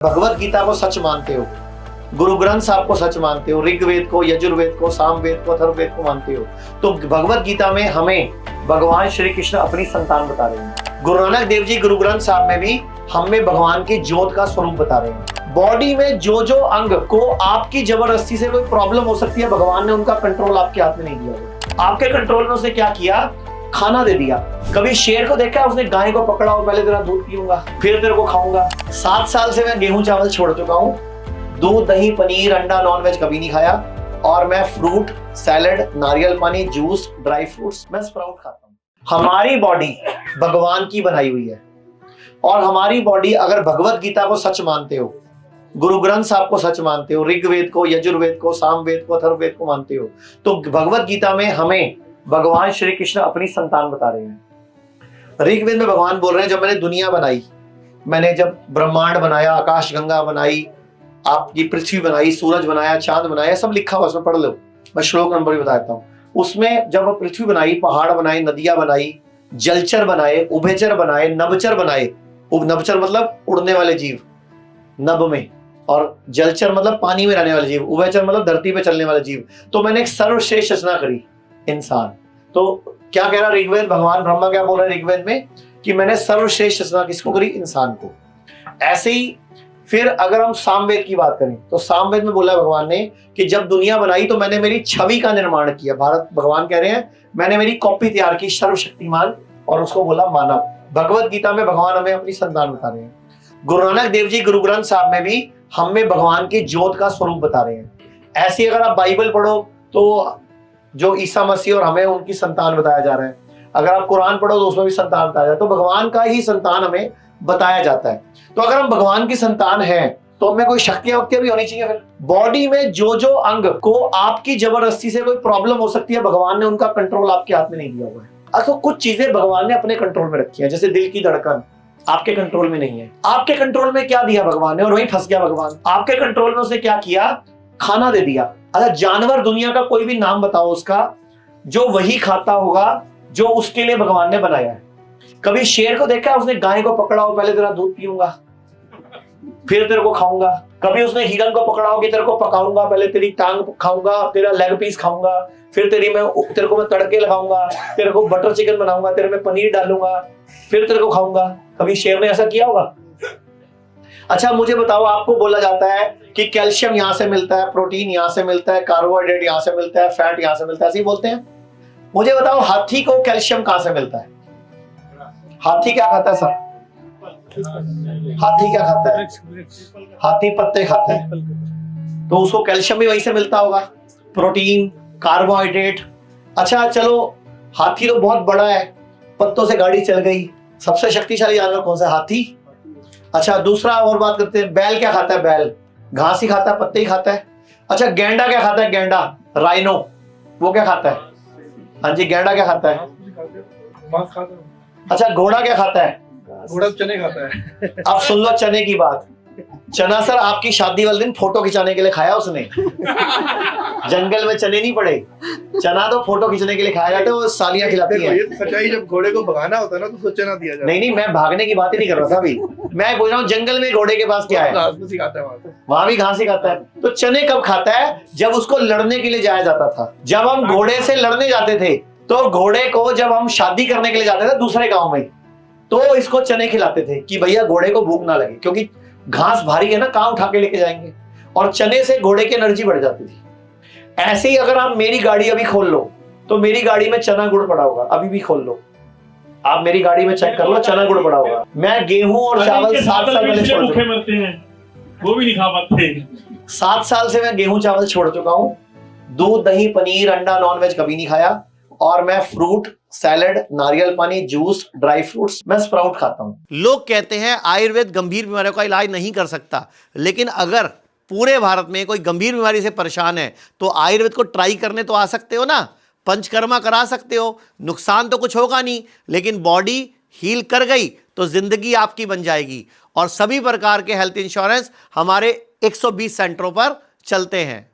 भगवत गीता को सच मानते हो, गुरु ग्रंथ साहब को सच मानते हो, ऋग्वेद को, यजुर्वेद को, सामवेद को, अथर्ववेद को मानते हो, तो भगवत गीता में हमें भगवान श्री कृष्ण अपनी संतान बता रहे हैं। गुरु नानक देव जी गुरु ग्रंथ साहब में भी हमें भगवान की ज्योत का स्वरूप बता रहे हैं। बॉडी में जो जो अंग को आपकी जबरदस्ती से कोई प्रॉब्लम हो सकती है, भगवान ने उनका कंट्रोल आपके हाथ में नहीं दिया। आपके कंट्रोल में उसने क्या किया? खाना दे दिया। कभी शेर को देखा उसने गाय को पकड़ा हो, पहले तेरा दूध पीऊंगा फिर तेरे को खाऊंगा। 7 साल से मैं गेहूं चावल छोड़ चुका हूं, दूध दही पनीर अंडा नॉनवेज कभी नहीं खाया, और मैं फ्रूट सैलेड नारियल पानी जूस ड्राई फ्रूट्स मैं स्प्राउट खाता हूं। हमारी बॉडी भगवान की बनाई हुई है, और हमारी बॉडी अगर भगवत गीता को सच मानते हो, गुरु ग्रंथ साहब को सच मानते हो, ऋग्वेद को, यजुर्वेद को, सामवेद को, अथर्ववेद को मानते हो, तो भगवत गीता में हमें भगवान श्री कृष्ण अपनी संतान बता रहे हैं। ऋग्वेद में भगवान बोल रहे हैं, जब मैंने दुनिया बनाई, मैंने जब ब्रह्मांड बनाया, आकाश गंगा बनाई, आपकी पृथ्वी बनाई, सूरज बनाया, चांद बनाया, सब लिखा हुआ, उसमें पढ़ लो, मैं श्लोक नंबर भी बताता हूँ। उसमें जब पृथ्वी बनाई, पहाड़ बनाए, नदियां बनाई, जलचर बनाए, उभयचर बनाए, नभचर बनाए। नभचर मतलब उड़ने वाले जीव नभ में, और जलचर मतलब पानी में रहने वाले जीव, उभयचर मतलब धरती पे चलने वाले जीव। तो मैंने एक सर्वश्रेष्ठ रचना करी, इंसान। तो क्या कह रहा ऋग्वेद, भगवान ब्रह्मा क्या बोल रहे हैं ऋग्वेद में कि मैंने सर्वश्रेष्ठ रचना किसको करी? इंसान को। ऐसे ही फिर अगर हम सामवेद की बात करें, तो सामवेद में बोला भगवान ने कि जब दुनिया बनाई तो मैंने मेरी छवि का निर्माण किया। भगवान कह रहे हैं मैंने मेरी कॉपी तैयार की, सर्वशक्तिमान, और उसको बोला मानव। भगवत गीता में भगवान हमें अपनी संतान बता रहे हैं। गुरु नानक देव जी गुरु ग्रंथ साहब में भी हमें भगवान की ज्योत का स्वरूप बता रहे हैं। ऐसी अगर आप बाइबल पढ़ो तो जो ईसा मसीह और हमें उनकी संतान बताया जा रहा है, अगर आप कुरान पढ़ो तो उसमें भी संतान बताया जाता है। तो भगवान का ही संतान हमें बताया जाता है। तो अगर हम भगवान की संतान हैं तो हमें कोई शक्तियां वक्तियां भी होनी चाहिए। फिर बॉडी में जो जो अंग को आपकी जबरदस्ती से कोई प्रॉब्लम हो सकती है, भगवान ने उनका कंट्रोल आपके हाथ में नहीं दिया हुआ है। तो कुछ चीजें भगवान ने अपने कंट्रोल में रखी है, जैसे दिल की धड़कन आपके कंट्रोल में नहीं है। आपके कंट्रोल में क्या दिया भगवान ने, और वहीं फंस गया भगवान। आपके कंट्रोल में उसने क्या किया? खाना दे दिया। अच्छा, जानवर दुनिया का कोई भी नाम बताओ उसका, जो वही खाता होगा जो उसके लिए भगवान ने बनाया है। कभी शेर को देखा उसने गाय को पकड़ा हो, पहले तेरा दूध पीऊंगा फिर तेरे को खाऊंगा। कभी उसने हिरन को पकड़ा हो कि तेरे को पकाऊंगा, पहले तेरी टांग खाऊंगा, तेरा लेग पीस खाऊंगा, फिर तेरे को मैं तड़के लगाऊंगा, तेरे को बटर चिकन बनाऊंगा, तेरे में पनीर डालूंगा, फिर तेरे को खाऊंगा। कभी शेर ने ऐसा किया होगा? अच्छा मुझे बताओ, आपको बोला जाता है कि कैल्शियम यहां से मिलता है, प्रोटीन यहां से मिलता है, कार्बोहाइड्रेट यहां से मिलता है, फैट यहां से मिलता है, ऐसे ही बोलते हैं। मुझे बताओ हाथी को कैल्शियम कहां से मिलता है? हाथी क्या खाता है सर? हाथी क्या खाता है? हाथी पत्ते खाता है, तो उसको कैल्शियम भी वहीं से मिलता होगा, प्रोटीन कार्बोहाइड्रेट। अच्छा चलो, हाथी तो बहुत बड़ा है, पत्तों से गाड़ी चल गई। सबसे शक्तिशाली जानवर कौन सा? हाथी। अच्छा दूसरा और बात करते हैं, बैल क्या खाता है? बैल घास ही खाता है, पत्ते ही खाता है। अच्छा गेंडा क्या खाता है? गेंडा राइनो, वो क्या खाता है? हाँ जी, गेंडा क्या खाता है? अच्छा घोड़ा क्या खाता है? घोड़ा चने खाता है। अब सुन लो चने की बात। चना सर आपकी शादी वाले दिन फोटो खिंचाने के लिए खाया उसने। जंगल में चने नहीं पड़े, चना तो फोटो खींचने के लिए खाया जाता है, वो सालियां खिलाती हैं। ये तो सच्चाई, जब घोड़े को भगाना होता है ना तो उसको चना दिया जाता है। नहीं, मैं भागने की बात ही नहीं कर रहा था अभी, मैं बोल रहा हूँ जंगल में घोड़े के पास क्या है? घास फूस ही खाता है वहां भी घास ही खाता है। तो चने कब खाता है? जब उसको लड़ने के लिए जाया जाता था। जब हम घोड़े से लड़ने जाते थे, तो घोड़े को जब हम शादी करने के लिए जाते थे दूसरे गांव में, तो इसको चने खिलाते थे कि भैया घोड़े को भूख ना लगे, क्योंकि घास भारी है ना, कहां उठा के लेके जाएंगे, और चने से घोड़े की एनर्जी बढ़ जाती थी। ऐसे ही अगर आप मेरी गाड़ी अभी खोल लो तो मेरी गाड़ी में चना गुड़ पड़ा होगा, अभी भी खोल लो आप मेरी गाड़ी में चेक कर लो, चना गुड़ पड़ा होगा। मैं गेहूं और चावल 7 साल पहले छोड़ चुका हूं, वो भी नहीं खा पाते। 7 साल से मैं गेहूं चावल छोड़ चुका हूं, दूध दही पनीर अंडा नॉनवेज कभी नहीं खाया, और मैं फ्रूट सैलेड नारियल पानी जूस ड्राई फ्रूट्स मैं स्प्राउट खाता हूं। लोग कहते हैं आयुर्वेद गंभीर बीमारियों का इलाज नहीं कर सकता, लेकिन अगर पूरे भारत में कोई गंभीर बीमारी से परेशान है तो आयुर्वेद को ट्राई करने तो आ सकते हो ना, पंचकर्मा करा सकते हो, नुकसान तो कुछ होगा नहीं, लेकिन बॉडी हील कर गई तो जिंदगी आपकी बन जाएगी। और सभी प्रकार के हेल्थ इंश्योरेंस हमारे 120 सेंटरों पर चलते हैं।